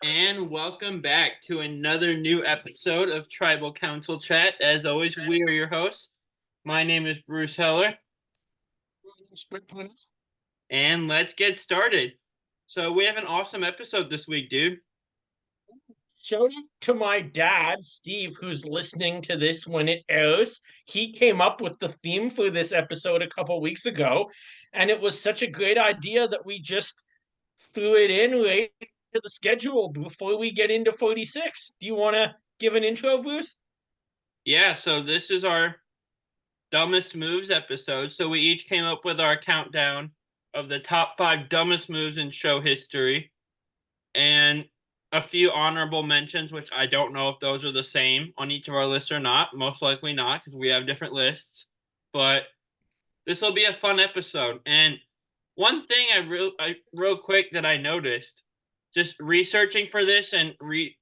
And welcome back to another new episode of Tribal Council Chat. As always, we are your hosts. My name is Bruce Heller, and let's get started. So, we have an awesome episode this week, dude. Shout out to my dad, Steve, who's listening to this when it airs. He came up with the theme for this episode a couple weeks ago, and it was such a great idea that we just threw it in right to the schedule before we get into 46. Do you want to give an intro, Bruce? Yeah, so this is our dumbest moves episode. So, we each came up with our countdown of the top 5 dumbest moves in show history, and a few honorable mentions, which I don't know if those are the same on each of our lists or not. Most likely not, because we have different lists. But this will be a fun episode. And one thing real quick that I noticed, just researching for this and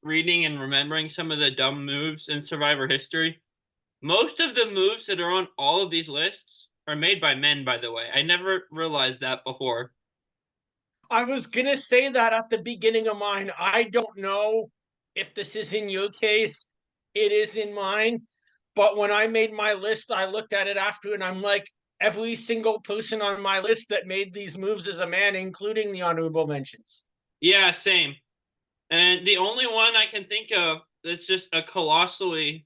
reading and remembering some of the dumb moves in Survivor history, most of the moves that are on all of these lists are made by men, by the way. I never realized that before. I was going to say that at the beginning of mine. I don't know if this is in your case. It is in mine. But when I made my list, I looked at it after and I'm like, every single person on my list that made these moves is a man, including the honorable mentions. Yeah, same. And the only one I can think of that's just a colossally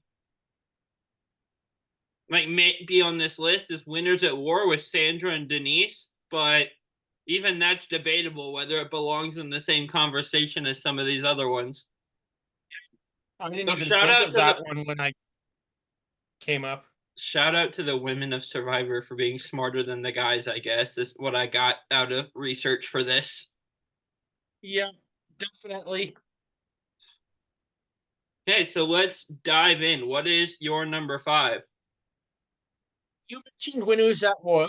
like may be on this list is Winners at War with Sandra and Denise, but even that's debatable whether it belongs in the same conversation as some of these other ones. I didn't So even think of that the one when I came up. shout out to the women of Survivor for being smarter than the guys, I guess, is what I got out of research for this. Yeah, definitely. Okay, so let's dive in. What is your number 5? You mentioned Winners at War.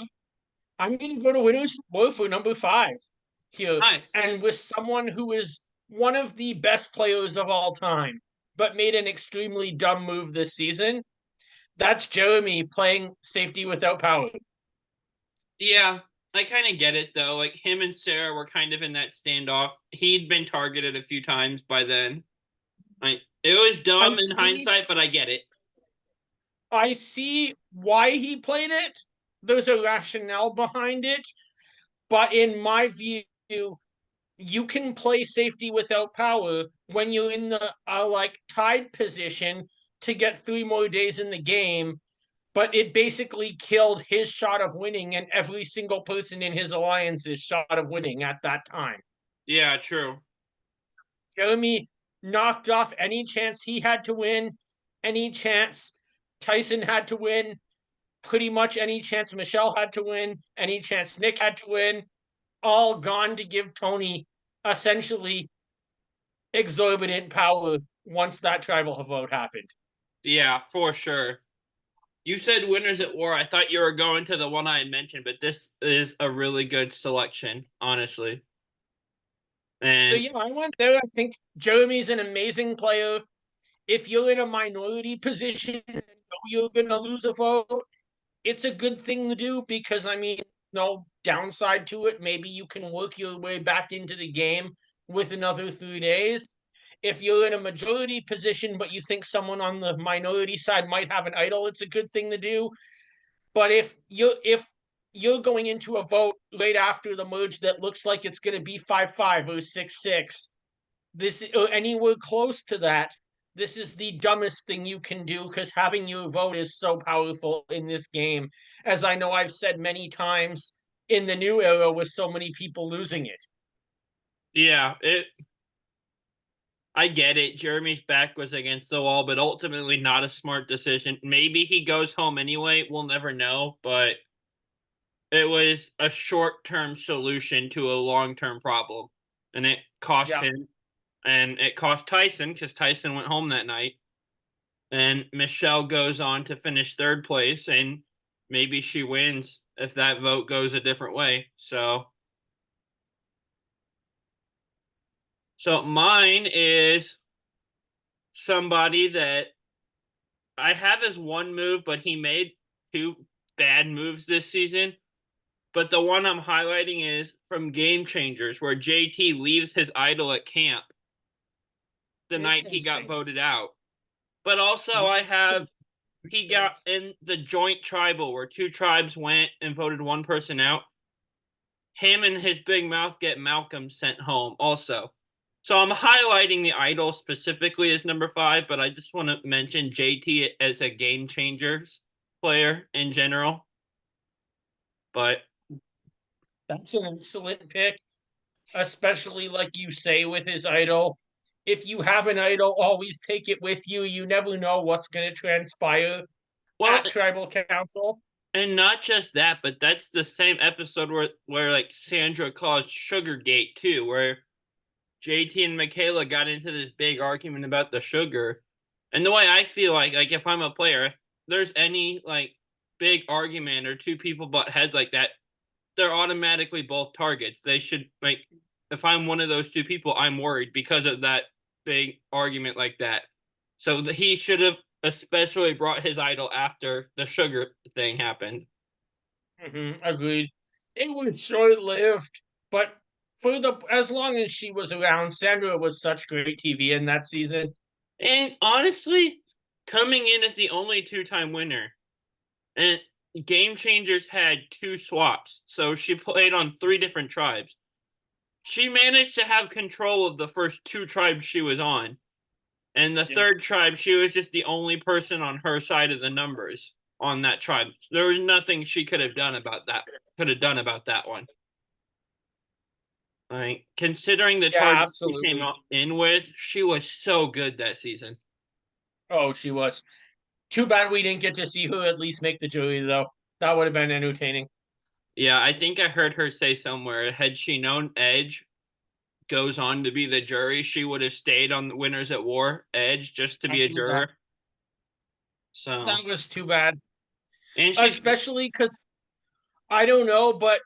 I'm going to go to Winners at War for number 5 here. Nice. And with someone who is one of the best players of all time, but made an extremely dumb move this season. That's Jeremy playing safety without power. Yeah, I kind of get it though. Like him and Sarah were kind of in that standoff. He'd been targeted a few times by then. Like it was I dumb in see hindsight, but I get it. I see why he played it. There's a rationale behind it, but in my view, you can play safety without power when you're in the like tied position to get 3 more days in the game. But it basically killed his shot of winning and every single person in his alliance's shot of winning at that time. Yeah, true. Jeremy knocked off any chance he had to win, any chance Tyson had to win, pretty much any chance Michelle had to win, any chance Nick had to win, all gone to give Tony essentially exorbitant power once that tribal vote happened. Yeah, for sure. You said Winners at War. I thought you were going to the one I had mentioned, but this is a really good selection, honestly. So And yeah, I went there. I think Jeremy's an amazing player. If you're in a minority position and you're gonna lose a vote, it's a good thing to do because I mean, no downside to it. Maybe you can work your way back into the game with another 3 days. If you're in a majority position, but you think someone on the minority side might have an idol, it's a good thing to do. But if you're going into a vote right after the merge that looks like it's going to be 5-5 or 6-6, this or anywhere close to that, this is the dumbest thing you can do because having your vote is so powerful in this game, as I know I've said many times in the new era with so many people losing it. yeah, it I get it. Jeremy's back was against the wall, but ultimately not a smart decision. Maybe he goes home anyway. We'll never know, but it was a short-term solution to a long-term problem. And it cost Yeah. him and it cost Tyson because Tyson went home that night. And Michelle goes on to finish third place, and maybe she wins if that vote goes a different way. So mine is somebody that I have as one move, but he made 2 bad moves this season. But the one I'm highlighting is from Game Changers, where JT leaves his idol at camp the night he got Interesting. voted out. But also, I have he got in the joint tribal where two tribes went and voted one person out. Him and his big mouth get Malcolm sent home also. So I'm highlighting the idol specifically as number 5, but I just want to mention JT as a game changers player in general. But That's an excellent pick, especially like you say with his idol. If you have an idol, always take it with you. You never know what's going to transpire well, at tribal council. and not just that, but that's the same episode where like Sandra caused Sugargate too, where JT and Michaela got into this big argument about the sugar. And the way I feel like if I'm a player, if there's any like big argument or two people butt heads like that, they're automatically both targets. They should like if I'm one of those two people, I'm worried because of that big argument like that. So he should have especially brought his idol after the sugar thing happened. Agreed. It was short lived, but for the as long as she was around, Sandra was such great TV in that season. And honestly, coming in as the only two-time winner, and Game Changers had 2 swaps, so she played on 3 different tribes. She managed to have control of the first 2 tribes she was on. And the third tribe, she was just the only person on her side of the numbers on that tribe. There was nothing she could have done about that. Could have done about that one. Like considering the Yeah, target she came absolutely. in with, she was so good that season. Oh, she was. Too bad we didn't get to see her at least make the jury, though. That would have been entertaining. Yeah, I think I heard her say somewhere, had she known Edge goes on to be the jury, she would have stayed on the Winners at War Edge just to I be a heard that. juror. So, That was too bad. and she's Especially because I don't know, but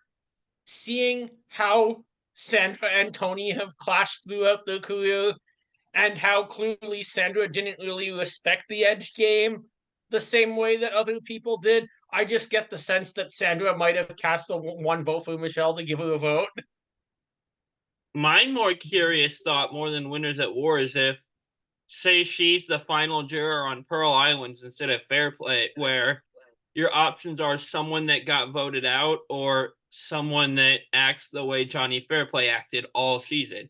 seeing how Sandra and Tony have clashed throughout their career and how clearly Sandra didn't really respect the Edge game the same way that other people did, I just get the sense that Sandra might have cast a one vote for Michelle to give her a vote. my more curious thought more than Winners at War is if say she's the final juror on Pearl Islands instead of Fair Play, where your options are someone that got voted out or someone that acts the way Johnny Fairplay acted all season.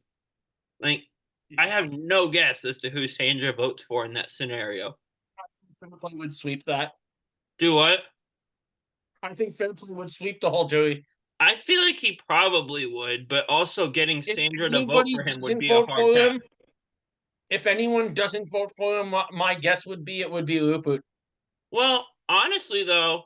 Like, I have no guess as to who Sandra votes for in that scenario. Fairplay would sweep that. Do what? I think Fairplay would sweep the whole jury. I feel like he probably would, but also getting If Sandra to vote anybody for him would doesn't be a vote hard for task. him, if anyone doesn't vote for him, my guess would be it would be Rupert. Well, honestly, though,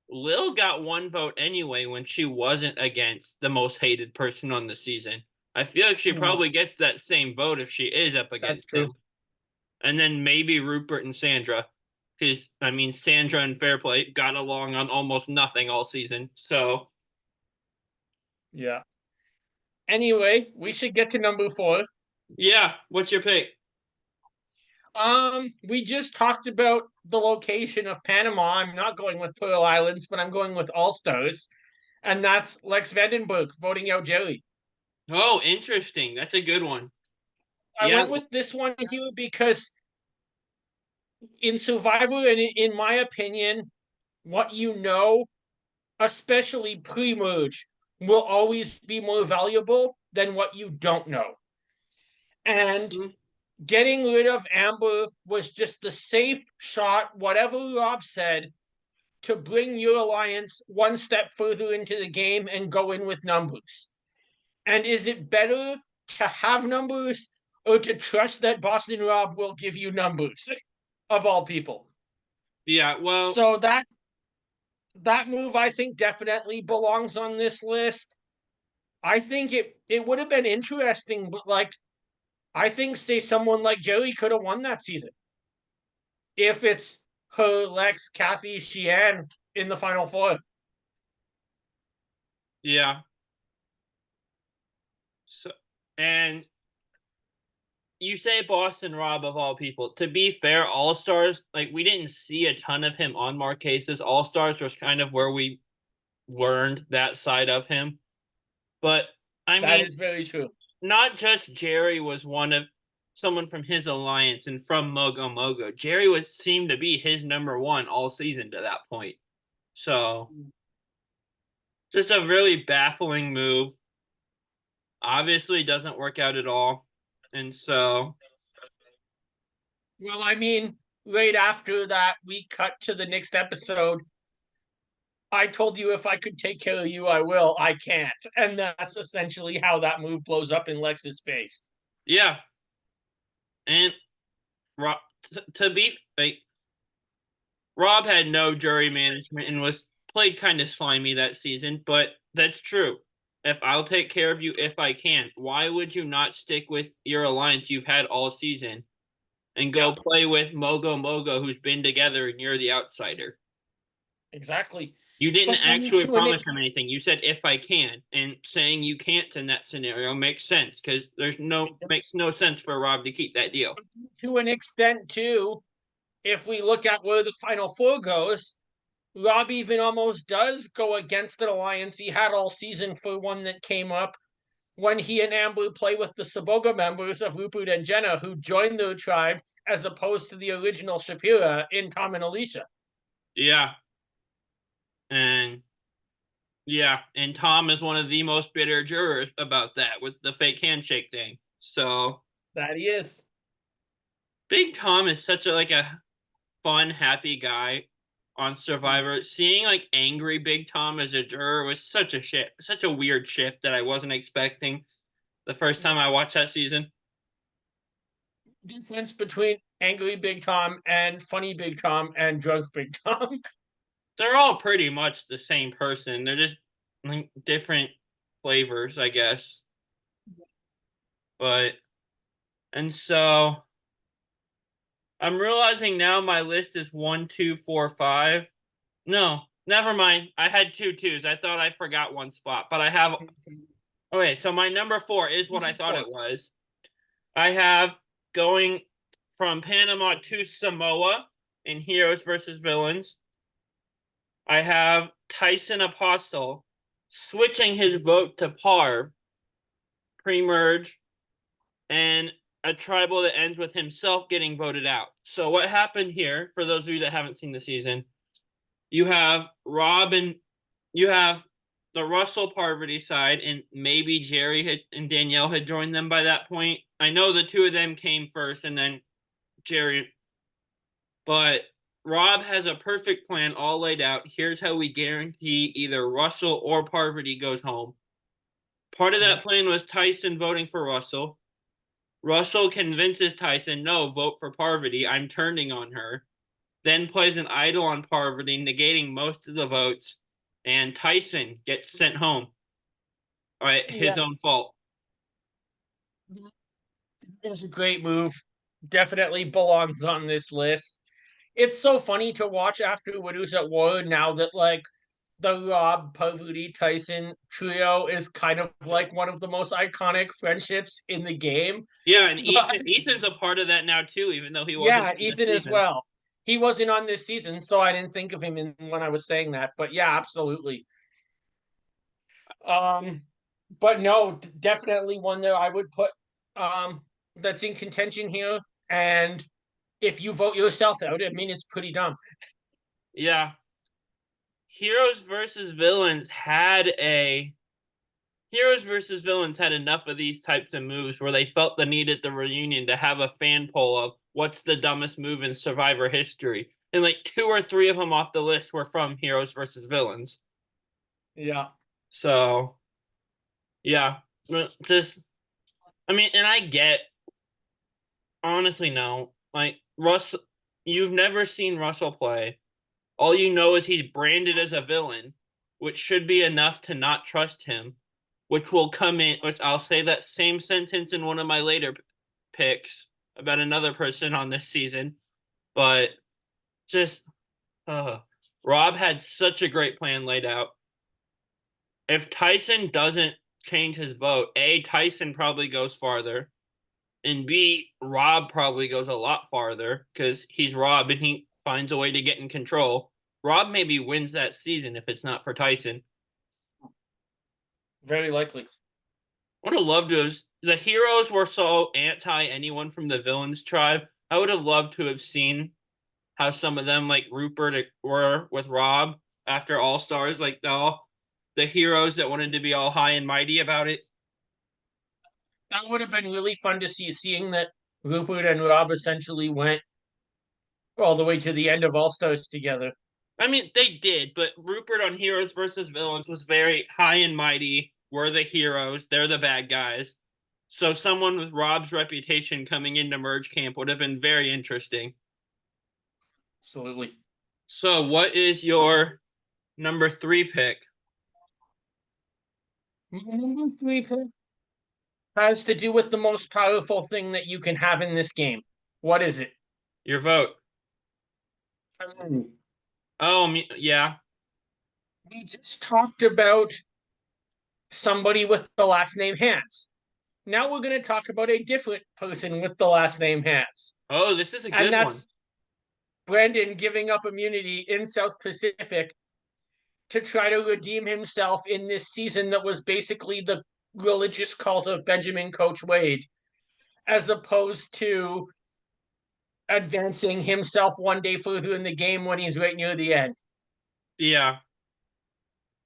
Lil got 1 vote anyway when she wasn't against the most hated person on the season. I feel like she No, probably gets that same vote if she is up that's against true. him. And then maybe Rupert and Sandra. Because, I mean, Sandra and Fairplay got along on almost nothing all season. So, Yeah. Anyway, we should get to number 4. yeah, what's your pick? We just talked about the location of Panama. I'm not going with Pearl Islands, but I'm going with All Stars, and that's Lex Vandenberg voting out Jerry. Oh, interesting. That's a good one. I Yeah, went with this one here because in Survivor, and in my opinion, what you know, especially pre-merge, will always be more valuable than what you don't know. And mhm. getting rid of Amber was just the safe shot, whatever Rob said, to bring your alliance one step further into the game and go in with numbers. And is it better to have numbers or to trust that Boston Rob will give you numbers of all people? Yeah, well, So that move I think definitely belongs on this list. I think it would have been interesting, but like I think say someone like Joey could have won that season if it's her, Lex, Kathy, Sheehan in the final 4. yeah. So, and you say Boston Rob of all people. To be fair, All Stars, like we didn't see a ton of him on Marquesas. All Stars was kind of where we learned that side of him. But I That mean, is very true. not just Jerry was one of someone from his alliance and from Mogo Mogo. Jerry would seem to be his number one all season to that point. So just a really baffling move. Obviously doesn't work out at all. And so Well, I mean, right after that, we cut to the next episode. I told you if I could take care of you, I will. I can't. And that's essentially how that move blows up in Lex's face. yeah. And to be like Rob had no jury management and was played kind of slimy that season, but that's true. If I'll take care of you if I can, why would you not stick with your alliance you've had all season and go Yeah, play with Mogo Mogo who's been together and you're the outsider? exactly. You didn't But I mean, actually promise him anything. You said if I can, and saying you can't in that scenario makes sense because there's no makes no sense for Rob to keep that deal. to an extent too, if we look at where the Final Four goes, Rob even almost does go against an alliance he had all season for one that came up when he and Amber play with the Saboga members of Rupert and Jenna, who joined their tribe as opposed to the original Shapira in Tom and Alicia. Yeah, and yeah, and Tom is one of the most bitter jurors about that with the fake handshake thing. So That he is. Big Tom is such a fun, happy guy on Survivor. Seeing like angry Big Tom as a juror was such a weird shift that I wasn't expecting the first time I watched that season. Difference between angry Big Tom and funny Big Tom and drunk Big Tom. They're all pretty much the same person. They're just like different flavors, I guess. But and so I'm realizing now my list is 1, 2, 4, 5. No, never mind. I had two twos. I thought I forgot one spot, but I have. Okay, so my number 4 is what I thought it was. I have going from Panama to Samoa in Heroes versus Villains. I have Tyson Apostle switching his vote to Parv pre-merge, and a tribal that ends with himself getting voted out. So what happened here, for those of you that haven't seen the season, you have Rob and you have the Russell Parvati side, and maybe and Danielle had joined them by that point. I know the two of them came first, and then Jerry. But Rob has a perfect plan all laid out. Here's how we guarantee either Russell or Parvati goes home. Part of that plan was Tyson voting for Russell. Russell convinces Tyson, no, vote for Parvati. I'm turning on her. Then plays an idol on Parvati, negating most of the votes. And Tyson gets sent home. All right, his own fault. It was a great move. Definitely belongs on this list. It's so funny to watch after Widow's at War now that like the Rob Parvati Tyson trio is kind of like one of the most iconic friendships in the game. Yeah, and But Ethan's a part of that now too, even though he wasn't yeah, in this Ethan as season. well. He wasn't on this season, so I didn't think of him when I was saying that. But yeah, absolutely. Um, but no, definitely one that I would put that's in contention here. And if you vote yourself out, I mean it's pretty dumb. Yeah. Heroes versus Villains had enough of these types of moves where they felt the need at the reunion to have a fan poll of what's the dumbest move in Survivor history. And like 2 or 3 of them off the list were from Heroes versus Villains. Yeah. So, yeah, just, I mean, and I get, honestly, no. Like, you've never seen Russell play. All you know is he's branded as a villain, which should be enough to not trust him, which will come in, which I'll say that same sentence in one of my later picks about another person on this season. But just, Rob had such a great plan laid out. If Tyson doesn't change his vote, A, Tyson probably goes farther, and B, Rob probably goes a lot farther because he's Rob and he finds a way to get in control. Rob maybe wins that season if it's not for Tyson. Very likely. I would have loved to have. The heroes were so anti anyone from the villains tribe. I would have loved to have seen how some of them, like Rupert, were with Rob after All Stars, like the heroes that wanted to be all high and mighty about it. That would have been really fun to see, seeing that Rupert and Rob essentially went all the way to the end of All Stars together. I mean, they did, but Rupert on Heroes versus Villains was very high and mighty. We're the heroes, they're the bad guys. So someone with Rob's reputation coming into Merge Camp would have been very interesting. Absolutely. So, what is your number 3 pick? My number three pick has to do with the most powerful thing that you can have in this game. What is it? Your vote. Um, Oh, yeah. We just talked about somebody with the last name Hans. Now we're going to talk about a different person with the last name Hans. Oh, this is a And good one. that's Brandon giving up immunity in South Pacific to try to redeem himself in this season that was basically the religious cult of Benjamin Coach Wade, as opposed to advancing himself one day further in the game when he's right near the end. Yeah,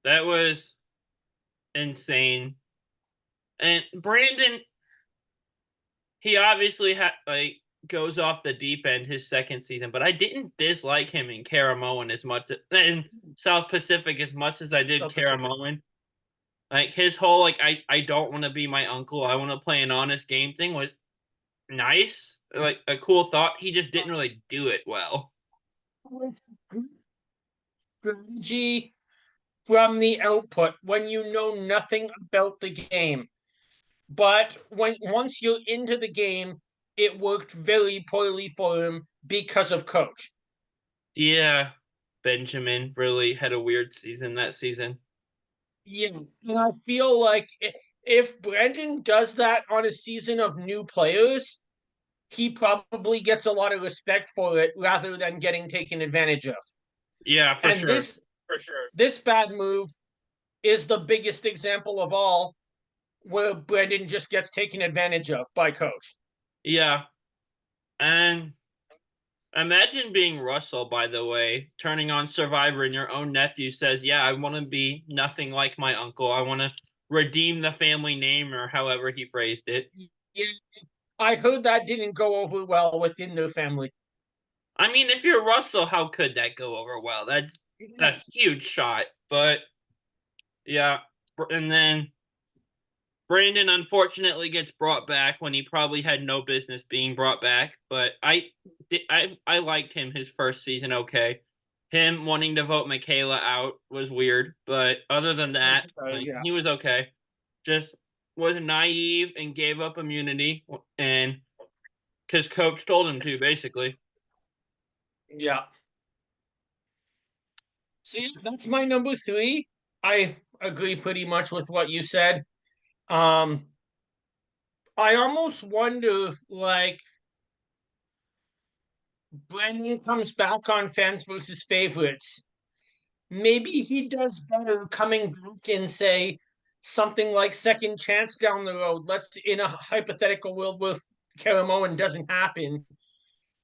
that was insane. And Brandon, he obviously goes off the deep end his second season, but I didn't dislike him in Karamoan as much in South Pacific as much as I did Karamoan. Like his whole I don't want to be my uncle, I want to play an honest game thing was nice, like a cool thought. He just didn't really do it well. Strategy from the output when you know nothing about the game. But once you're into the game, it worked very poorly for him because of coach. Yeah, Benjamin really had a weird season that season. Yeah, and I feel like if Brandon does that on a season of new players, he probably gets a lot of respect for it rather than getting taken advantage of. Yeah, for And sure. this bad move is the biggest example of all where Brandon just gets taken advantage of by coach. Yeah. And imagine being Russell, by the way, turning on Survivor and your own nephew says, yeah, I want to be nothing like my uncle. I want to redeem the family name, or however he phrased it. Yeah, I heard that didn't go over well within their family. I mean, if you're Russell, how could that go over well? That's a huge shot. But yeah. And then Brandon unfortunately gets brought back when he probably had no business being brought back. But I liked him his first season. Okay, him wanting to vote Michaela out was weird, but other than that, Yeah. he was okay. Just was naive and gave up immunity, and because coach told him to, basically. Yeah. See, that's my number three. I agree pretty much with what you said. Um, I almost wonder, like, Brendan comes back on fans versus favorites. Maybe he does better coming back and say something like second chance down the road. Let's in a hypothetical world where Karamoan doesn't happen,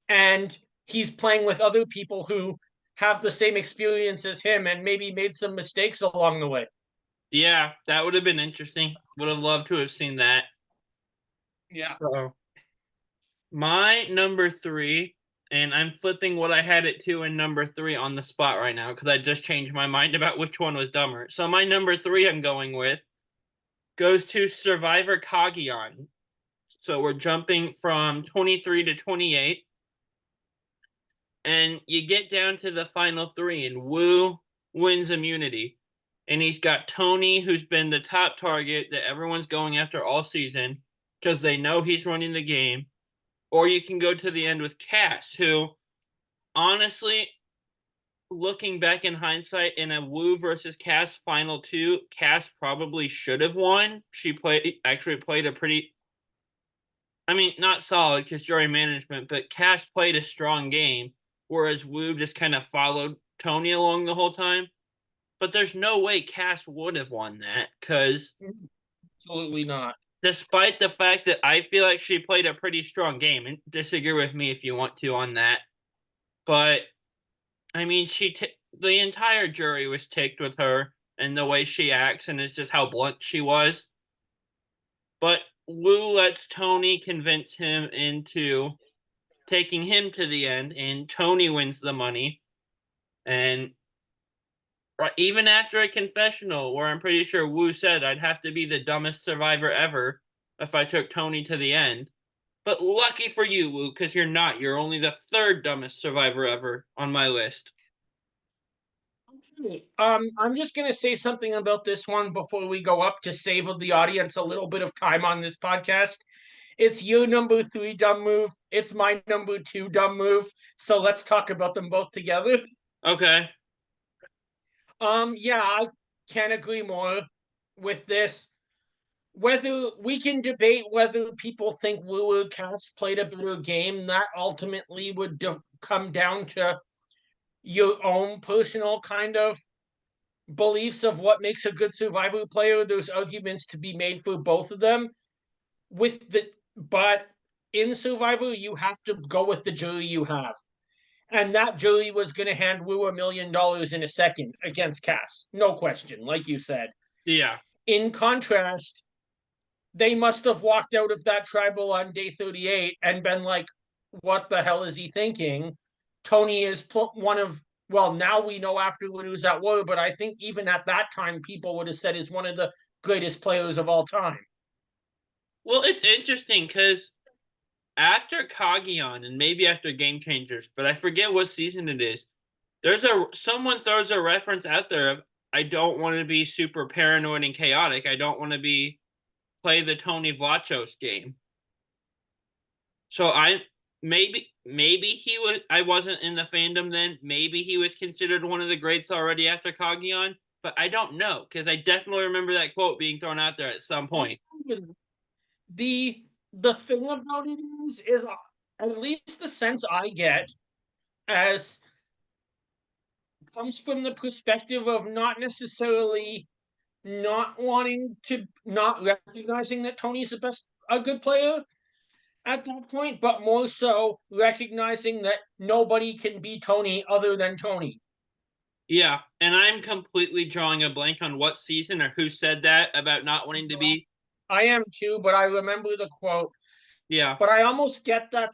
and he's playing with other people who have the same experience as him and maybe made some mistakes along the way. Yeah, that would have been interesting. Would have loved to have seen that. Yeah. So my number 3, and I'm flipping what I had at 2 and number 3 on the spot right now because I just changed my mind about which one was dumber. So my number 3 I'm going with goes to Survivor Kagion. So we're jumping from 23 to 28. And you get down to the final 3, and Wu wins immunity. And he's got Tony, who's been the top target that everyone's going after all season because they know he's running the game. Or you can go to the end with Cass, who, honestly, looking back in hindsight, in a Wu versus Cass final 2, Cass probably should have won. She actually played a pretty, I mean, not solid because jury management, but Cass played a strong game, whereas Wu just kind of followed Tony along the whole time. But there's no way Cass would have won that because Absolutely not. despite the fact that I feel like she played a pretty strong game, and disagree with me if you want to on that. But I mean, the entire jury was ticked with her and the way she acts, and it's just how blunt she was. But Wu lets Tony convince him into taking him to the end, and Tony wins the money. And even after a confessional, where I'm pretty sure Wu said I'd have to be the dumbest survivor ever if I took Tony to the end. But lucky for you, Wu, because you're not. You're only the third dumbest survivor ever on my list. I'm just gonna say something about this one before we go up to save the audience a little bit of time on this podcast. It's your number 3 dumb move. It's my number 2 dumb move. So let's talk about them both together. Okay. Yeah, I can't agree more with this. Whether we can debate whether people think Willard Cass played a better game, that ultimately would come down to your own personal kind of beliefs of what makes a good survival player. There's arguments to be made for both of them. But in survival, you have to go with the jury you have. And that jury was going to hand Wu $1 million in a second against Cass. No question, like you said. Yeah. In contrast, they must have walked out of that tribal on day 38 and been like, what the hell is he thinking? Tony is one of, well, now we know after we lose that war, but I think even at that time, people would have said is one of the greatest players of all time. Well, it's interesting because after Kagion and maybe after Game Changers, but I forget what season it is. Someone throws a reference out there of I don't want to be super paranoid and chaotic. I don't want to play the Tony Vlachos game. So maybe he was I wasn't in the fandom then. Maybe he was considered one of the greats already after Kagion, but I don't know because I definitely remember that quote being thrown out there at some point. The the thing about it is at least the sense I get as comes from the perspective of not necessarily not wanting to not recognizing that Tony's a good player at that point, but more so recognizing that nobody can be Tony other than Tony. Yeah, and I'm completely drawing a blank on what season or who said that about not wanting to be. I am too, but I remember the quote. Yeah. But I almost get that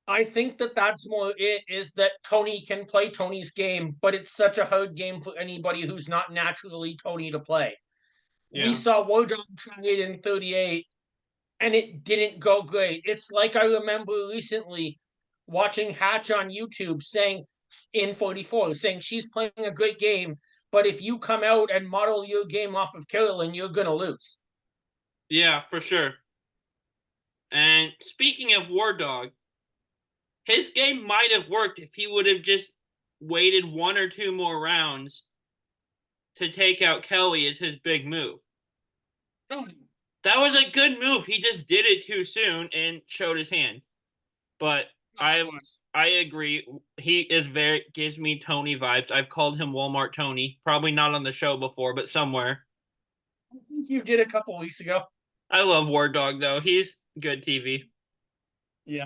I think that that's more it is that Tony can play Tony's game, but it's such a hard game for anybody who's not naturally Tony to play. We Yeah. saw War Dog try it in 38 and it didn't go great. It's like I remember recently watching Hatch on YouTube saying in 44, saying she's playing a great game, but if you come out and model your game off of Carolyn, you're gonna lose. Yeah, for sure. And speaking of War Dog, his game might have worked if he would have just waited one or two more rounds to take out Kelly as his big move. Oh, That was a good move. He just did it too soon and showed his hand. But I agree. He is very gives me Tony vibes. I've called him Walmart Tony. Probably not on the show before, but somewhere. I think you did a couple weeks ago. I love War Dog though. He's good TV. Yeah.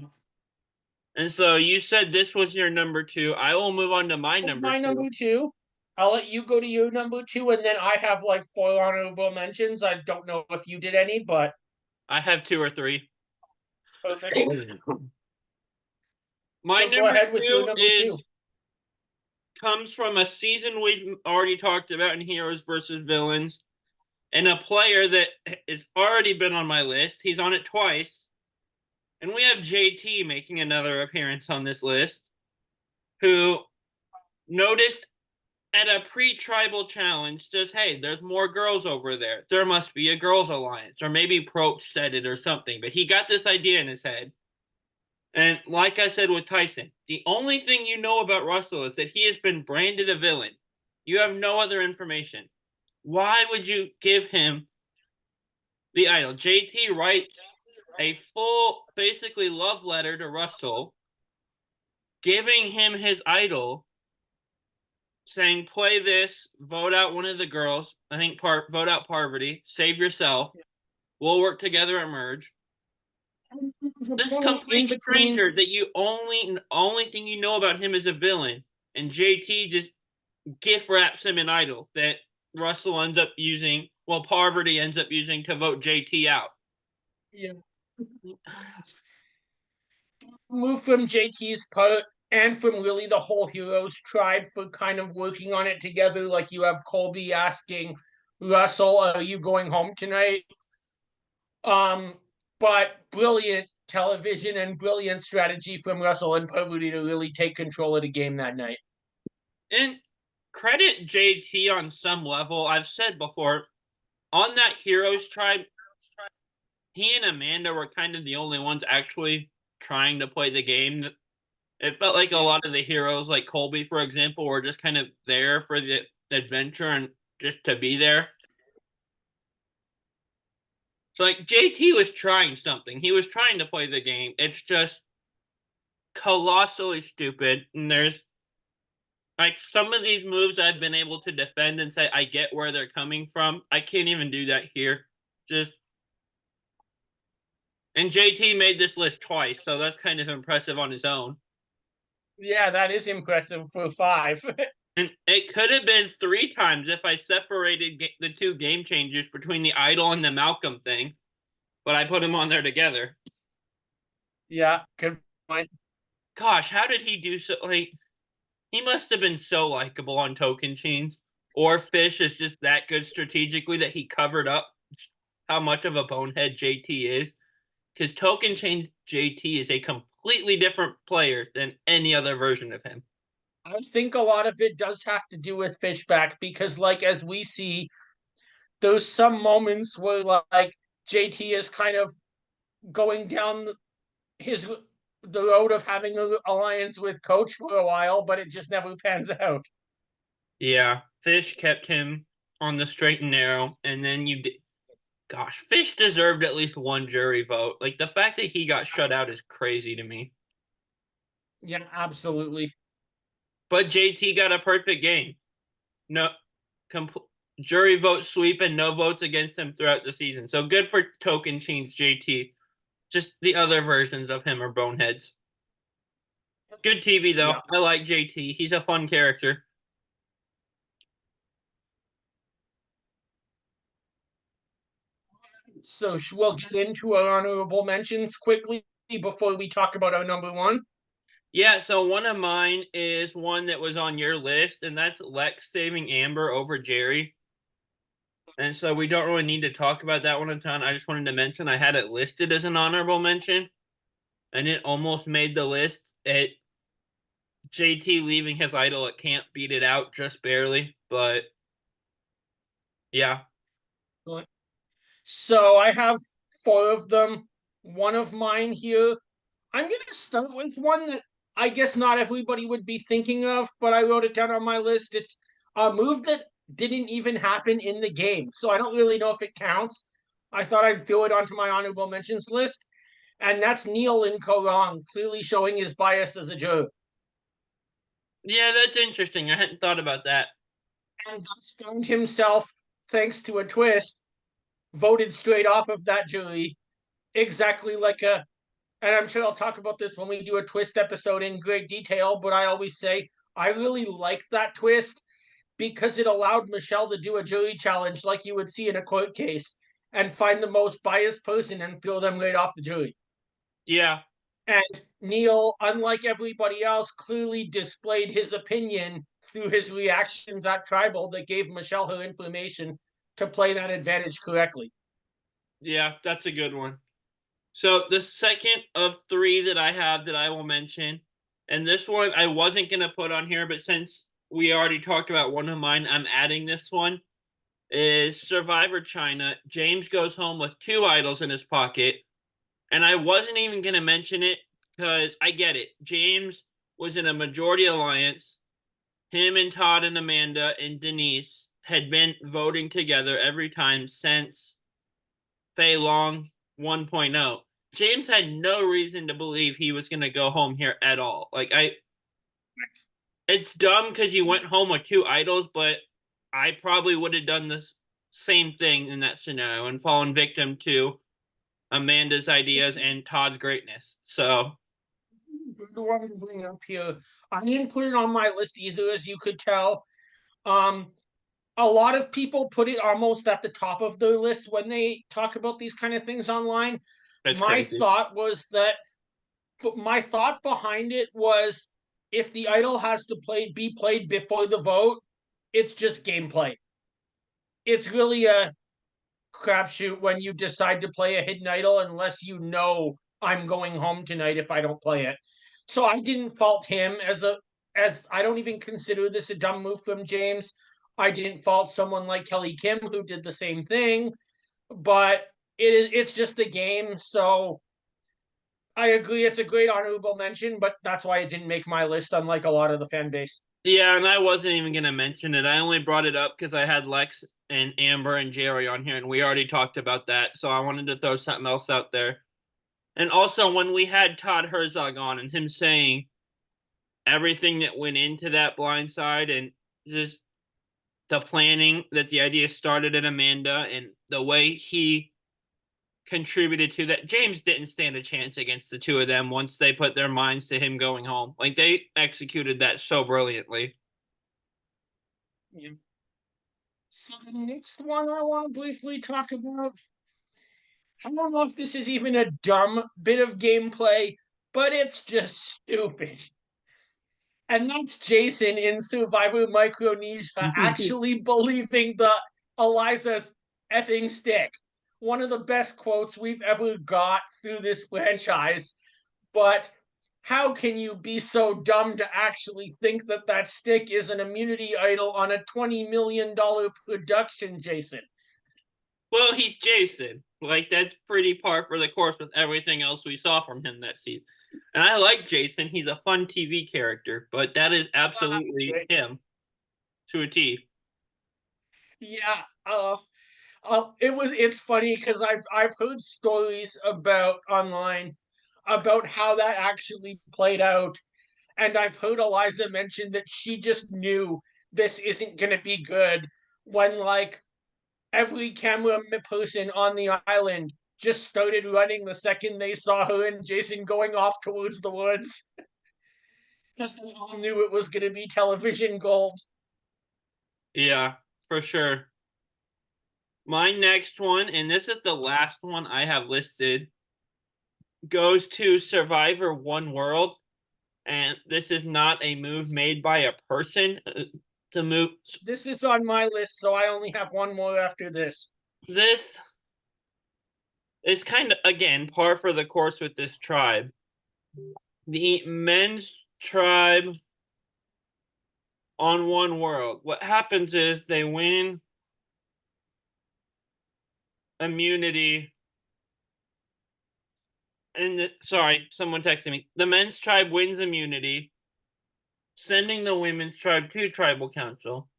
And so you said this was your number 2. I will move on to my number My 2. number 2. I'll let you go to your number 2, and then I have like 4 honorable mentions. I don't know if you did any, but I have 2 or 3. perfect. My So go number ahead with your 2 number 2. comes from a season we've already talked about in Heroes versus Villains, and a player that has already been on my list. He's on it twice. And we have JT making another appearance on this list, who noticed at a pre-tribal challenge, just, hey, there's more girls over there. There must be a girls' alliance. Or maybe Proch said it or something. But he got this idea in his head. And like I said with Tyson, the only thing you know about Russell is that he has been branded a villain. You have no other information. Why would you give him the idol? JT writes a full, basically, love letter to Russell, giving him his idol, saying, play this, vote out one of the girls. I think vote out Parvati, save yourself. will work together at merge. There's a This point in complete between. stranger that you only thing you know about him is a villain, and JT just gift wraps him in idol that Russell ends up using. Well, Parvati ends up using to vote JT out. Yeah. Move from JT's part and from really the whole Heroes tribe for kind of working on it together. Like you have Colby asking Russell, "Are you going home tonight?" Um, but brilliant television and brilliant strategy from Russell and Parvati to really take control of the game that night. And credit JT on some level. I've said before, on that Heroes tribe, he and Amanda were kind of the only ones actually trying to play the game. It felt like a lot of the heroes, like Colby, for example, were just kind of there for the adventure and just to be there. So, like, JT was trying something. He was trying to play the game. It's just colossally stupid. And there's, like, some of these moves I've been able to defend and say, I get where they're coming from. I can't even do that here. Just. And JT made this list twice, so that's kind of impressive on his own. Yeah, that is impressive for five. And it could have been 3 times if I separated the two game changers between the Idol and the Malcolm thing, but I put them on there together. Yeah, good point. Gosh, how did he do so? Like, he must have been so likable on Token Chains. Or Fish is just that good strategically that he covered up how much of a bonehead JT is. Because Token Chains JT is a completely different player than any other version of him. I think a lot of it does have to do with Fishback because, like, as we see, there's some moments where, like, JT is kind of going down his the road of having an alliance with Coach for a while, but it just never pans out. Yeah, Fish kept him on the straight and narrow, and then gosh, Fish deserved at least one jury vote. Like the fact that he got shut out is crazy to me. Yeah, absolutely. But JT got a perfect game. No, jury vote sweep and no votes against him throughout the season. So good for Token Chains JT. Just the other versions of him are boneheads. Good TV though. Yeah. I like JT. He's a fun character. So we'll get into our honorable mentions quickly before we talk about our number one. Yeah, so one of mine is one that was on your list, and that's Lex saving Amber over Jerry. And so we don't really need to talk about that one a ton. I just wanted to mention I had it listed as an honorable mention, and it almost made the list. JT leaving his idol, it can't beat it out just barely, but yeah. So I have four of them. One of mine here. I'm going to start with one that I guess not everybody would be thinking of, but I wrote it down on my list. It's a move that didn't even happen in the game. So I don't really know if it counts. I thought I'd throw it onto my honorable mentions list. And that's Neil in Korong, clearly showing his bias as a juror. Yeah, that's interesting. I hadn't thought about that. And thus found himself, thanks to a twist, voted straight off of that jury, exactly like a. And I'm sure I'll talk about this when we do a twist episode in great detail, but I always say I really like that twist because it allowed Michelle to do a jury challenge like you would see in a court case and find the most biased person and throw them right off the jury. Yeah. And Neil, unlike everybody else, clearly displayed his opinion through his reactions at Tribal that gave Michelle her information to play that advantage correctly. Yeah, that's a good one. So the second of 3 that I have that I will mention, and this one I wasn't going to put on here, but since we already talked about one of mine, I'm adding this one, is Survivor China. James goes home with 2 idols in his pocket. And I wasn't even going to mention it because I get it. James was in a majority alliance. Him and Todd and Amanda and Denise had been voting together every time since Fei Long 1.0. James had no reason to believe he was going to go home here at all. It's dumb because you went home with 2 idols, but I probably would have done this same thing in that scenario and fallen victim to Amanda's ideas and Todd's greatness. So The one to bring up here, I didn't put it on my list either, as you could tell. Um, a lot of people put it almost at the top of their list when they talk about these kind of things online. that's My crazy. thought was that, but my thought behind it was, if the idol has to be played before the vote, it's just gameplay. It's really a crapshoot when you decide to play a hidden idol unless you know I'm going home tonight if I don't play it. So I didn't fault him as I don't even consider this a dumb move from James. I didn't fault someone like Kelly Kim who did the same thing, but it's just the game. So I agree it's a great honorable mention, but that's why it didn't make my list, unlike a lot of the fan base. Yeah, and I wasn't even gonna mention it. I only brought it up because I had Lex and Amber and Jerry on here, and we already talked about that. So I wanted to throw something else out there. And also, when we had Todd Herzog on and him saying everything that went into that blind side and just the planning that the idea started at Amanda and the way he contributed to that. James didn't stand a chance against the two of them once they put their minds to him going home. Like they executed that so brilliantly. Yeah. So the next one I want to briefly talk about, I don't know if this is even a dumb bit of gameplay, but it's just stupid. And that's Jason in Survivor Micronesia actually believing the Eliza's effing stick. One of the best quotes we've ever got through this franchise. But how can you be so dumb to actually think that that stick is an immunity idol on a $20 million production, Jason? Well, he's Jason. Like that's pretty par for the course with everything else we saw from him that season. And I like Jason. He's a fun TV character, but that is absolutely him to a T. Yeah, it's funny because I've heard stories about online about how that actually played out, and I've heard Eliza mention that she just knew this isn't gonna be good when like every camera person on the island just started running the second they saw her and Jason going off towards the woods because they all knew it was gonna be television gold. Yeah, for sure. My next one, and this is the last one I have listed, goes to Survivor One World. And this is not a move made by a person to move. This is on my list, so I only have one more after this. This is kind of, again, par for the course with this tribe. The men's tribe on One World. What happens is they win immunity. And sorry, someone texted me. The men's tribe wins immunity, sending the women's tribe to tribal council.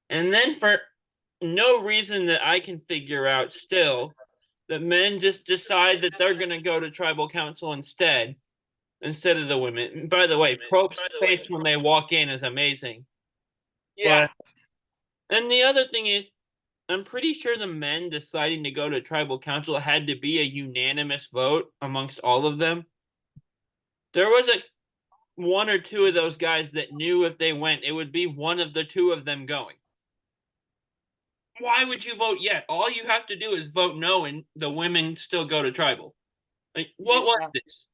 And then, for no reason that I can figure out still, the men just decide that they're going to go to tribal council instead of the women. By the way, Prope's face when they walk in is amazing. Yeah. But and the other thing is, I'm pretty sure the men deciding to go to tribal council had to be a unanimous vote amongst all of them. There was a one or two of those guys that knew if they went, it would be one of the two of them going. Why would you vote yet? All you have to do is vote no, and the women still go to tribal. Like, what was Yeah. this?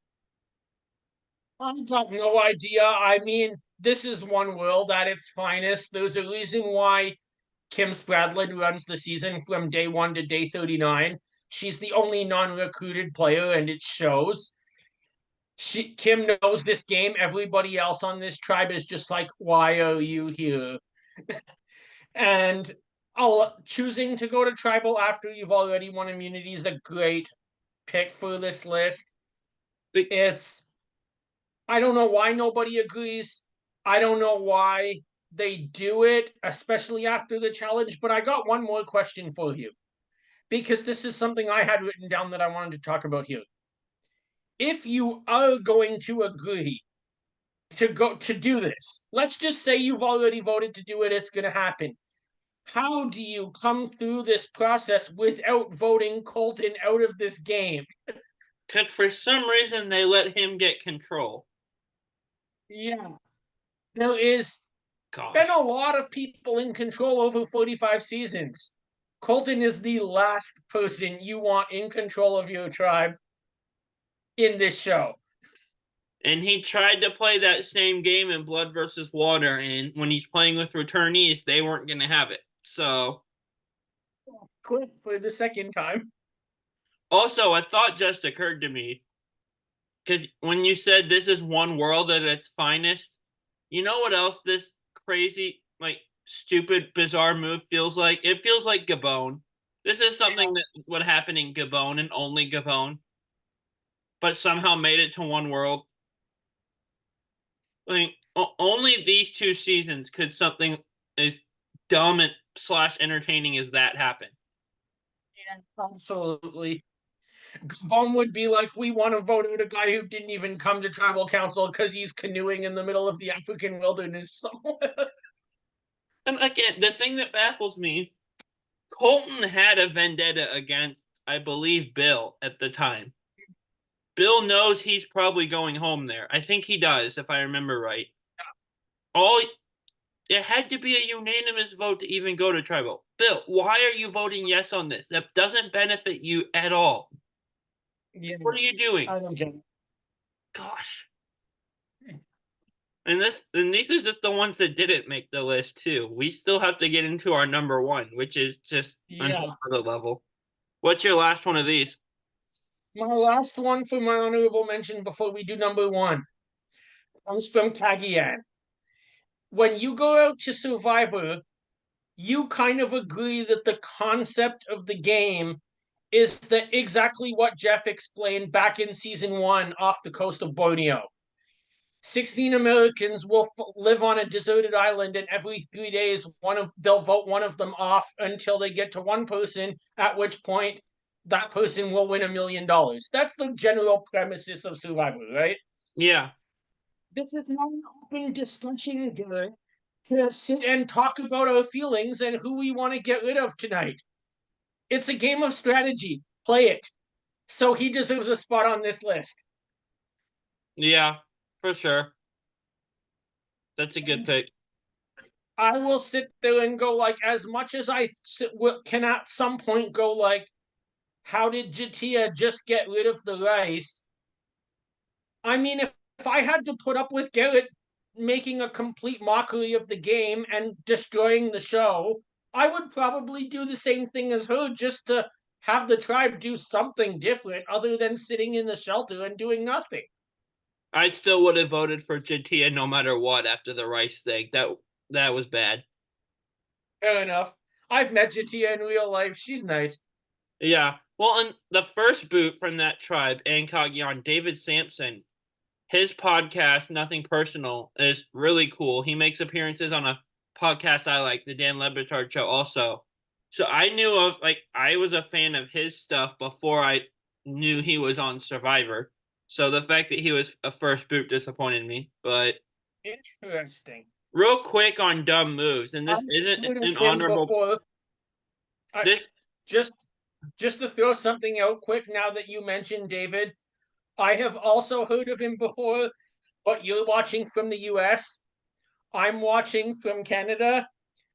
I've got no idea. I mean, this is One World at its finest. There's a reason why Kim Spradlin runs the season from day one to day 39. She's the only non-recruited player, and it shows. Kim knows this game. Everybody else on this tribe is just like, why are you here? And choosing to go to tribal after you've already won immunity is a great pick for this list. It's I don't know why nobody agrees. I don't know why they do it, especially after the challenge. But I got one more question for you because this is something I had written down that I wanted to talk about here. If you are going to agree to go to do this, let's just say you've already voted to do it, it's going to happen. How do you come through this process without voting Colton out of this game? Because for some reason they let him get control. Yeah. There is been Gosh. a lot of people in control over 45 seasons. Colton is the last person you want in control of your tribe in this show. And he tried to play that same game in Blood versus Water, and when he's playing with returnees, they weren't going to have it. So, Quit for the second time. also, a thought just occurred to me because when you said this is one world at its finest, you know what else this crazy, like stupid, bizarre move feels like? It feels like Gabon. This is something that would happen in Gabon and only Gabon, but somehow made it to one world. I mean, only these two seasons could something as dumb and slash entertaining as that happen. Yeah, absolutely. Gabon would be like, we want to vote out a guy who didn't even come to tribal council because he's canoeing in the middle of the African wilderness somewhere. And again, the thing that baffles me, Colton had a vendetta against, I believe, Bill at the time. Bill knows he's probably going home there. I think he does, if I remember right. All it had to be a unanimous vote to even go to tribal. Bill, why are you voting yes on this? That doesn't benefit you at all. Yeah, What are you doing? I don't get it. Gosh. And these are just the ones that didn't make the list too. We still have to get into our number one, which is just Yeah. another level. What's your last one of these? My last one for my honorable mention before we do number one comes from Kagian. When you go out to Survivor, you kind of agree that the concept of the game is that exactly what Jeff explained back in season one off the coast of Borneo. 16 Americans will live on a deserted island, and every 3 days, they'll vote one of them off until they get to one person, at which point that person will win $1 million. That's the general premises of Survivor, right? Yeah, This is not an open discussion, Garrett, to sit and talk about our feelings and who we want to get rid of tonight. It's a game of strategy. Play it. So he deserves a spot on this list. yeah, for sure. That's a good And pick. I will sit there and go like, as much as can at some point go like, how did Jatia just get rid of the rice? I mean, if I had to put up with Garrett making a complete mockery of the game and destroying the show, I would probably do the same thing as her just to have the tribe do something different other than sitting in the shelter and doing nothing. I still would have voted for Jatia no matter what after the rice thing. That was bad. Fair enough. I've met Jatia in real life. She's nice. Yeah. Well, and the first boot from that tribe, Ankagyan, David Sampson, his podcast, Nothing Personal, is really cool. He makes appearances on a podcast I like, the Dan Lebitard Show, also. So I knew of, like, I was a fan of his stuff before I knew he was on Survivor. So the fact that he was a first boot disappointed me. But Interesting. real quick on dumb moves, and I've this isn't heard of an him honorable. before. I, This, just just to throw something out quick now that you mentioned David, I have also heard of him before, but you're watching from the US. I'm watching from Canada.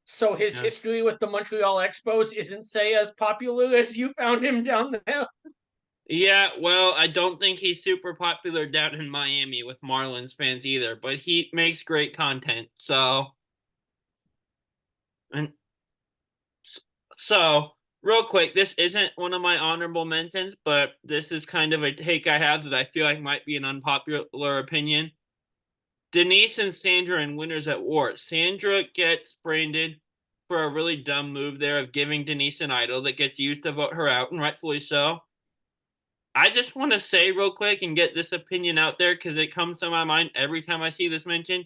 So his yeah. history with the Montreal Expos isn't, say, as popular as you found him down there. Yeah, well, I don't think he's super popular down in Miami with Marlins fans either, but he makes great content. And so real quick, this isn't one of my honorable mentions, but this is kind of a take I have that I feel like might be an unpopular opinion. Denise and Sandra in Winners at War. Sandra gets branded for a really dumb move there of giving Denise an idol that gets used to vote her out, and rightfully so. I just want to say real quick and get this opinion out there because it comes to my mind every time I see this mentioned.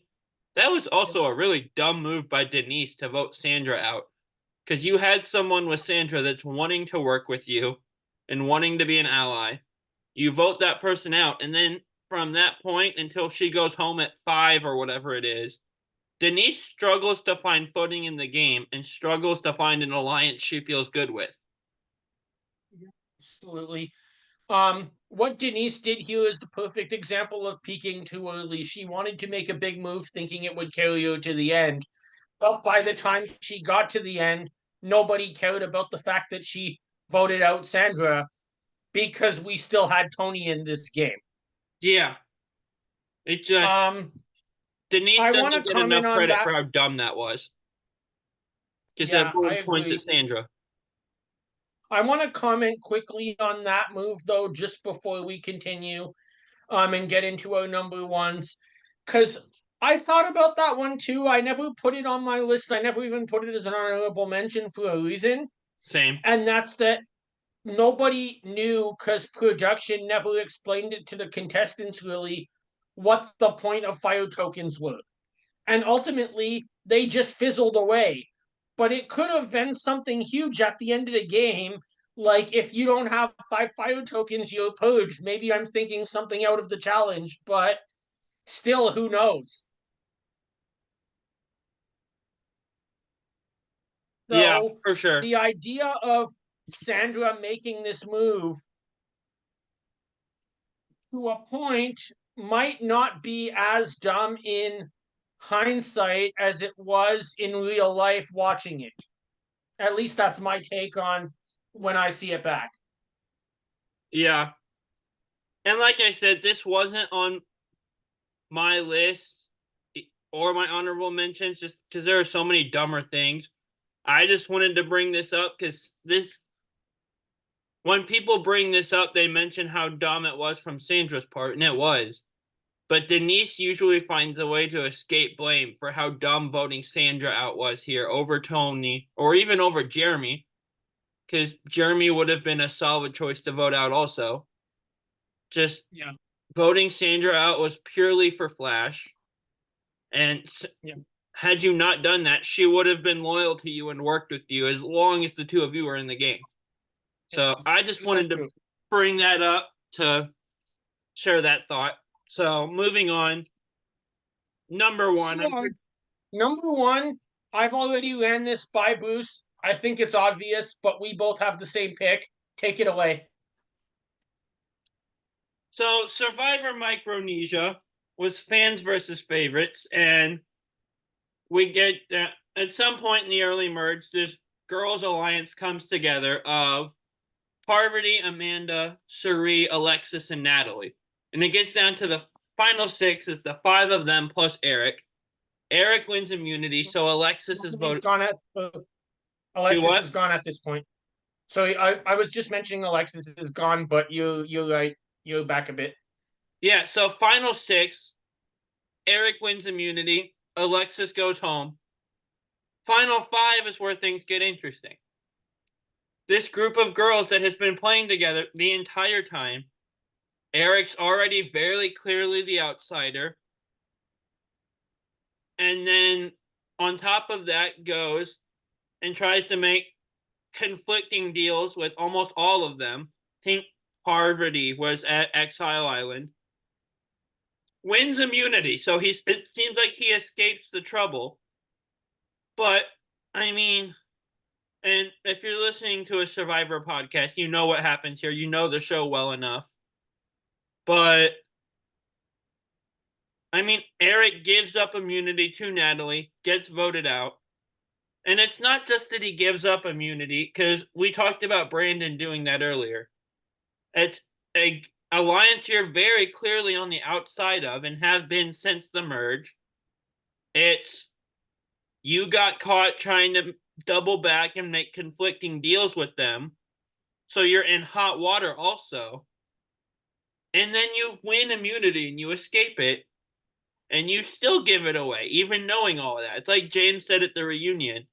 That was also a really dumb move by Denise to vote Sandra out because you had someone with Sandra that's wanting to work with you and wanting to be an ally. You vote that person out, and then from that point until she goes home at 5 or whatever it is, Denise struggles to find footing in the game and struggles to find an alliance she feels good with. Absolutely. What Denise did here is the perfect example of peaking too early. She wanted to make a big move thinking it would carry her to the end. But by the time she got to the end, nobody cared about the fact that she voted out Sandra because we still had Tony in this game. Yeah, it just Um, Denise I want to doesn't get comment enough on credit that. for how dumb that was. Because Yeah, I everyone points at agree. Sandra. I want to comment quickly on that move though, just before we continue, and get into our number ones, because I thought about that one too. I never put it on my list. I never even put it as an honorable mention for a reason, Same. and that's that nobody knew because production never explained it to the contestants really what the point of fire tokens were. And ultimately, they just fizzled away. But it could have been something huge at the end of the game. Like if you don't have 5 fire tokens, you're purged. Maybe I'm thinking something out of the challenge, but still, who knows? Yeah, So for sure. the idea of Sandra making this move to a point might not be as dumb in hindsight as it was in real life watching it. At least that's my take on when I see it back. Yeah. And like I said, this wasn't on my list or my honorable mentions just because there are so many dumber things. I just wanted to bring this up because when people bring this up, they mention how dumb it was from Sandra's part, and it was. But Denise usually finds a way to escape blame for how dumb voting Sandra out was here over Tony or even over Jeremy, because Jeremy would have been a solid choice to vote out also. Just Yeah. voting Sandra out was purely for Flash. And Yeah. had you not done that, she would have been loyal to you and worked with you as long as the two of you were in the game. It's So I just 100% wanted to true. bring that up to share that thought. So moving on, number one. So, number one, I've already ran this by Bruce. I think it's obvious, but we both have the same pick. Take it away. So Survivor Micronesia was fans versus favorites, and we get at some point in the early merge, this girls' alliance comes together of Parvati, Amanda, Cherie, Alexis, and Natalie. And it gets down to the final six is the five of them plus Eric. Eric wins immunity, so Alexis is He's voted. gone at Do Alexis what? is gone at this point. So I was just mentioning Alexis is gone, but you're right. You're back a bit. Yeah, so final six, Eric wins immunity, Alexis goes home. Final five is where things get interesting. This group of girls that has been playing together the entire time, Eric's already very clearly the outsider. And then on top of that goes and tries to make conflicting deals with almost all of them. Think Parvati was at Exile Island. Wins immunity, so it seems like he escapes the trouble. But I mean, and if you're listening to a Survivor podcast, you know what happens here. You know the show well enough. But I mean, Eric gives up immunity to Natalie, gets voted out. And it's not just that he gives up immunity, because we talked about Brandon doing that earlier. It's a alliance you're very clearly on the outside of and have been since the merge. It's you got caught trying to double back and make conflicting deals with them. So you're in hot water also. And then you win immunity and you escape it and you still give it away, even knowing all of that. It's like James said at the reunion.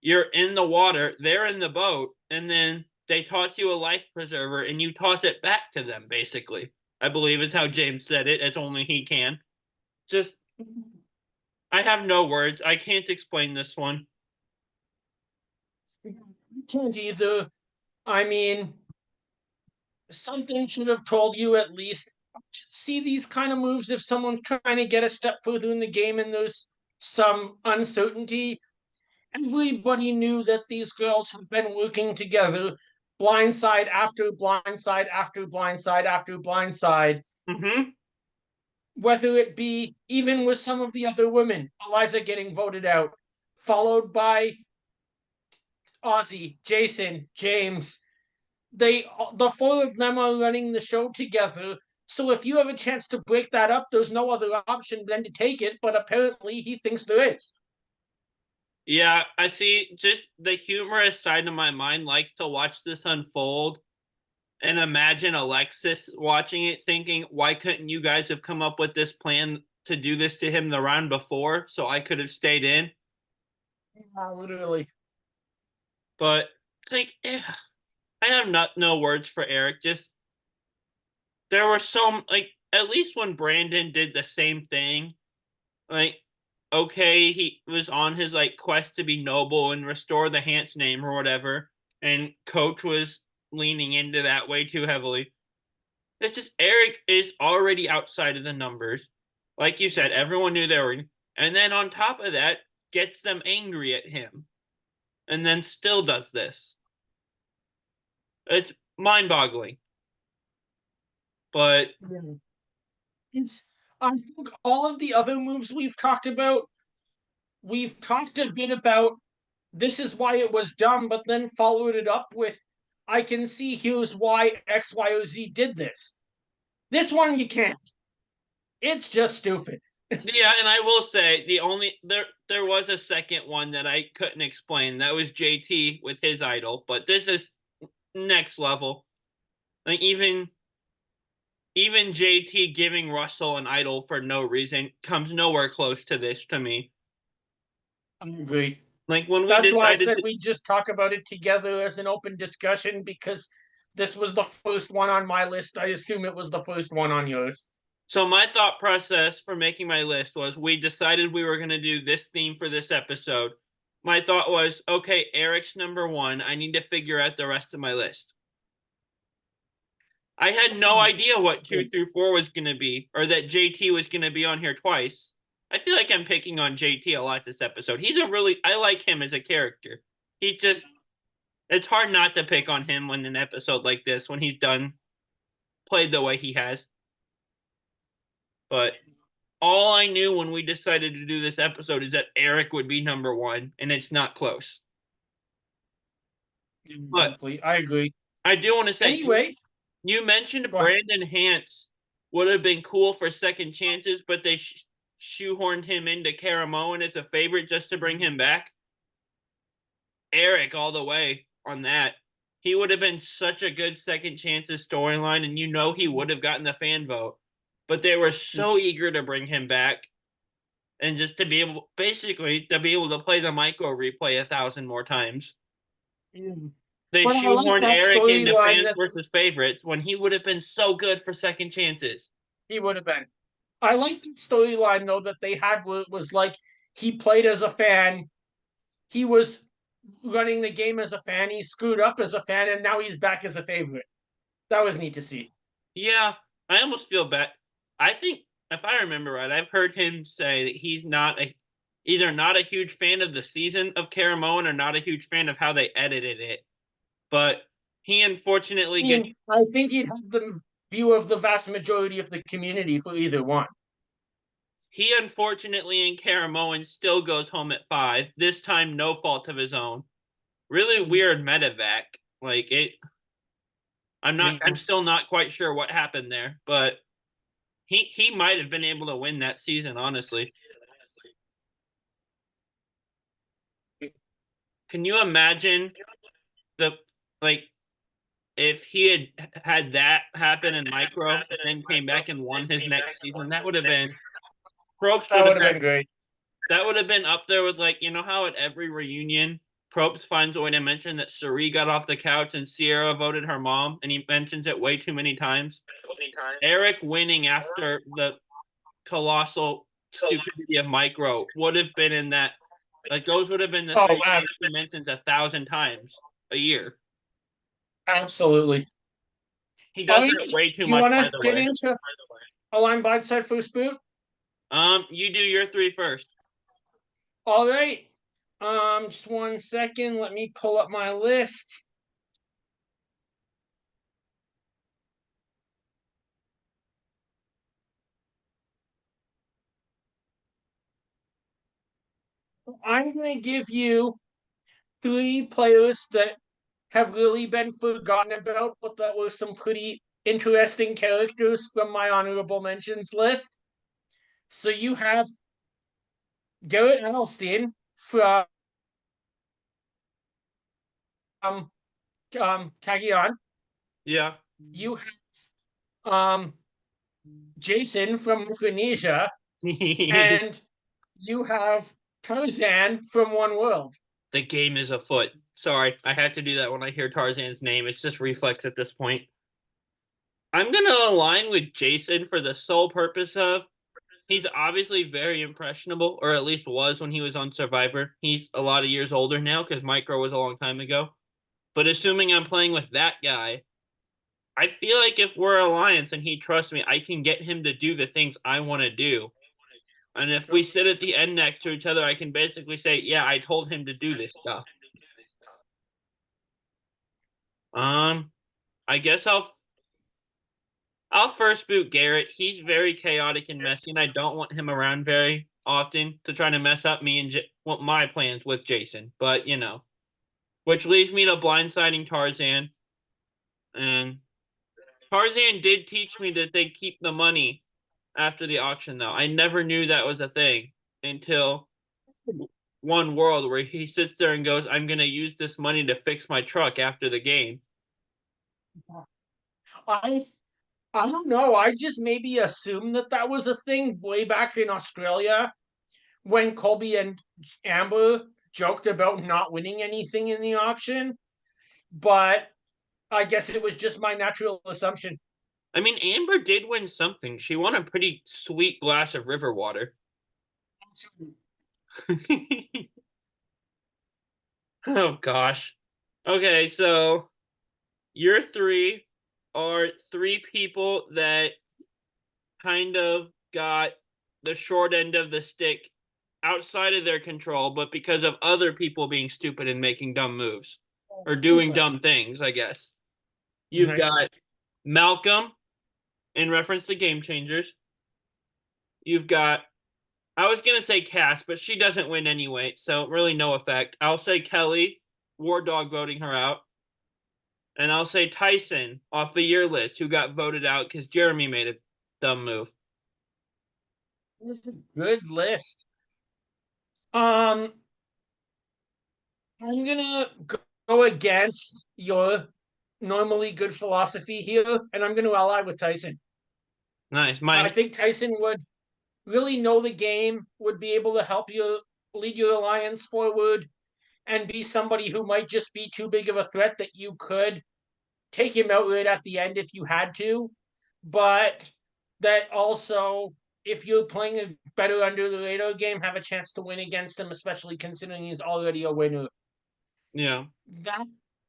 You're in the water, they're in the boat, and then they toss you a life preserver and you toss it back to them, basically. I believe is how James said it, as only he can. Just, I have no words. I can't explain this one. Can't either. I mean, something should have told you at least see these kind of moves if someone's trying to get a step further in the game and there's some uncertainty. Everybody knew that these girls have been working together, blindside after blindside after blindside after blindside, Mm-hmm. whether it be even with some of the other women, Eliza getting voted out, followed by Ozzy, Jason, James. The four of them are running the show together. So if you have a chance to break that up, there's no other option than to take it. But apparently, he thinks there is. Yeah, I see. Just the humorous side of my mind likes to watch this unfold and imagine Alexis watching it thinking, why couldn't you guys have come up with this plan to do this to him the round before so I could have stayed in? Literally. But it's like, I have no words for Eric. Just there were some like at least when Brandon did the same thing, like okay, he was on his like quest to be noble and restore the Hans name or whatever, and Coach was leaning into that way too heavily. It's just Eric is already outside of the numbers. Like you said, everyone knew they were, and then on top of that, gets them angry at him, and then still does this. It's mind-boggling. But It's, I think all of the other moves we've talked a bit about this is why it was dumb, but then followed it up with, I can see here's why X, Y, or Z did this. This one you can't. It's just stupid. yeah, and I will say there was a second one that I couldn't explain. That was JT with his idol, but this is next level. Like even JT giving Russell an idol for no reason comes nowhere close to this to me. I agree. Like when we That's why I decided said to, we just talk about it together as an open discussion because this was the first one on my list. I assume it was the first one on yours. so my thought process for making my list was we decided we were going to do this theme for this episode. My thought was, okay, Eric's number 1. I need to figure out the rest of my list. I had no idea what 2 through 4 was going to be, or that JT was going to be on here twice. I feel like I'm picking on JT a lot this episode. I like him as a character. He just, it's hard not to pick on him when an episode like this, when he's done, played the way he has. But all I knew when we decided to do this episode is that Eric would be number 1, and it's not close. But Exactly. I agree. I do want to say, Anyway, you mentioned go ahead. Brandon Hance would have been cool for second chances, but they shoehorned him into Caramoan as a favorite just to bring him back. Eric all the way on that. He would have been such a good second chances storyline, and he would have gotten the fan vote. But they were so eager to bring him back and just to be able, basically, to be able to play the micro replay 1,000 more times. They But I like shoehorned that Eric into storyline fans that versus favorites when he would have been so good for second chances. he would have been. I like the storyline though that they had where it was like he played as a fan, he was running the game as a fan, he screwed up as a fan, and now he's back as a favorite. That was neat to see. Yeah, I almost feel bad. I think if I remember right, I've heard him say that he's either not a huge fan of the season of Caramoan or not a huge fan of how they edited it. But he unfortunately gets I think he'd have the view of the vast majority of the community for either one. he unfortunately in Caramoan still goes home at 5. This time no fault of his own. Really weird medevac. Like it I'm still not quite sure what happened there, but he might have been able to win that season, honestly. Can you imagine the like if he had that happen in micro and then came back and won his next season? That would have been Probst That would would have have been been great. that would have been up there with like how at every reunion Probst finds a way to mention that Suri got off the couch and Sierra voted her mom, and he mentions it way too many times. Eric winning after the colossal stupidity of micro would have been in that. Like those would have been the Oh, three things he mentions 1,000 times a year. absolutely. He All does right, that way too do you much, want by to the get way. into a line blindside first boot? You do your 3 first. All right. Just 1 second. Let me pull up my list. I'm going to give you three players that have really been forgotten about, but that were some pretty interesting characters from my honorable mentions list. So you have Garrett Adelstein from Kagion. Yeah. You have Jason from Micronesia, The and you have Tarzan from One World. game is afoot. Sorry, I have to do that when I hear Tarzan's name. It's just reflex at this point. I'm gonna align with Jason for the sole purpose of he's obviously very impressionable, or at least was when he was on Survivor. He's a lot of years older now because Micro was a long time ago. But assuming I'm playing with that guy, I feel like if we're alliance and he trusts me, I can get him to do the things I want to do. And if we sit at the end next to each other, I can basically say, yeah, I told him to do this stuff. Um, I guess I'll first boot Garrett. He's very chaotic and messy, and I don't want him around very often to try to mess up me and my plans with Jason. But which leads me to blindsiding Tarzan. And Tarzan did teach me that they keep the money after the auction, though. I never knew that was a thing until One World, where he sits there and goes, "I'm gonna use this money to fix my truck after the game." I I don't know. I just maybe assumed that that was a thing way back in Australia when Colby and Amber joked about not winning anything in the auction, but I guess it was just my natural assumption. I mean, Amber did win something. She won a pretty sweet glass of river water. Oh gosh. Okay, so your three are three people that kind of got the short end of the stick outside of their control, but because of other people being stupid and making dumb moves or doing dumb things, I guess. You've Nice. got Malcolm in reference to Game Changers. You've got, I was going to say Cass, but she doesn't win anyway, so really no effect. I'll say Kelly, War Dog voting her out. And I'll say Tyson off the year list, who got voted out because Jeremy made a dumb move. It's a good list. Um, I'm gonna go against your normally good philosophy here, and I'm gonna ally with Tyson. Nice. I think Tyson would really know the game, would be able to help you lead your alliance forward, and be somebody who might just be too big of a threat that you could take him out right at the end if you had to. But that also, if you're playing a better under the radar game, have a chance to win against him, especially considering he's already a winner. Yeah. That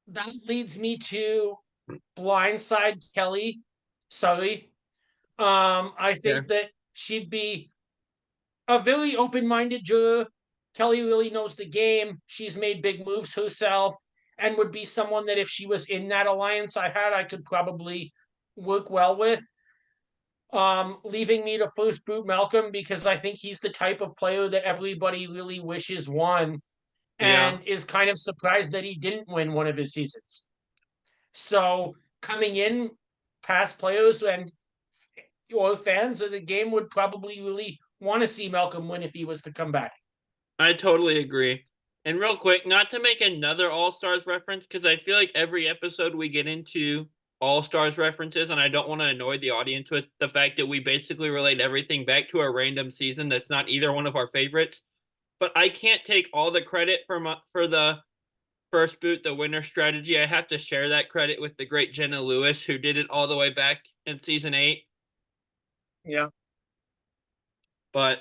that leads me to blindside Kelly. Sorry. I Yeah. think that she'd be a very open-minded juror. Kelly really knows the game. She's made big moves herself and would be someone that if she was in that alliance I had, I could probably work well with. Leaving me to first boot Malcolm because I think he's the type of player that everybody really wishes won Yeah. and is kind of surprised that he didn't win one of his seasons. So coming in, past players and or fans of the game would probably really want to see Malcolm win if he was to come back. I totally agree. And real quick, not to make another All Stars reference, because I feel like every episode we get into All Stars references, and I don't want to annoy the audience with the fact that we basically relate everything back to a random season that's not either one of our favorites. But I can't take all the credit for the first boot, the winner strategy. I have to share that credit with the great Jenna Lewis, who did it all the way back in season 8. Yeah. But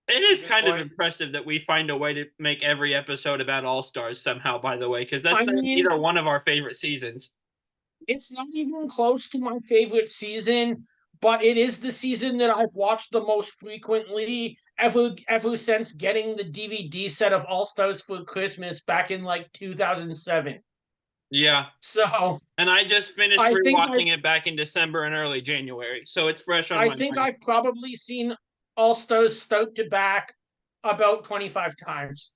it is Good kind of point. impressive that we find a way to make every episode about All Stars somehow, by the way, because that's I not mean, either one of our favorite seasons. it's not even close to my favorite season, but it is the season that I've watched the most frequently ever since getting the DVD set of All Stars for Christmas back in like 2007. Yeah. So And I just finished I think I've rewatching it back in December and early January, so it's fresh on I my think mind. I've probably seen All Stars start to back about 25 times.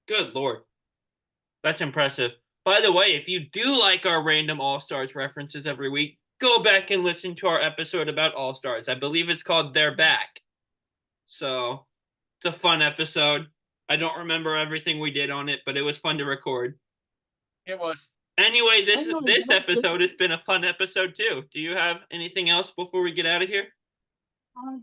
Good Lord. That's impressive. By the way, if you do like our random All Stars references every week, go back and listen to our episode about All Stars. I believe it's called They're Back. So it's a fun episode. I don't remember everything we did on it, but it was fun to record. It was. Anyway, I this know this that's good. episode has been a fun episode too. Do you have anything else before we get out of here?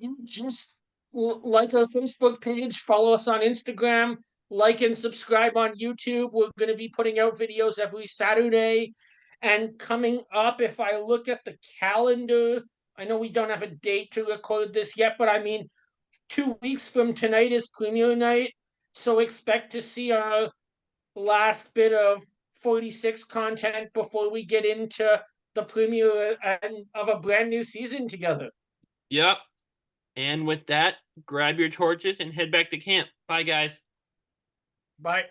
You just like our Facebook page, follow us on Instagram, like and subscribe on YouTube. We're going to be putting out videos every Saturday. And coming up, if I look at the calendar, I know we don't have a date to record this yet, but I mean, 2 weeks from tonight is premiere night. So expect to see our last bit of 46 content before we get into the premiere and of a brand new season together. Yep. And with that, grab your torches and head back to camp. Bye, guys. Bye.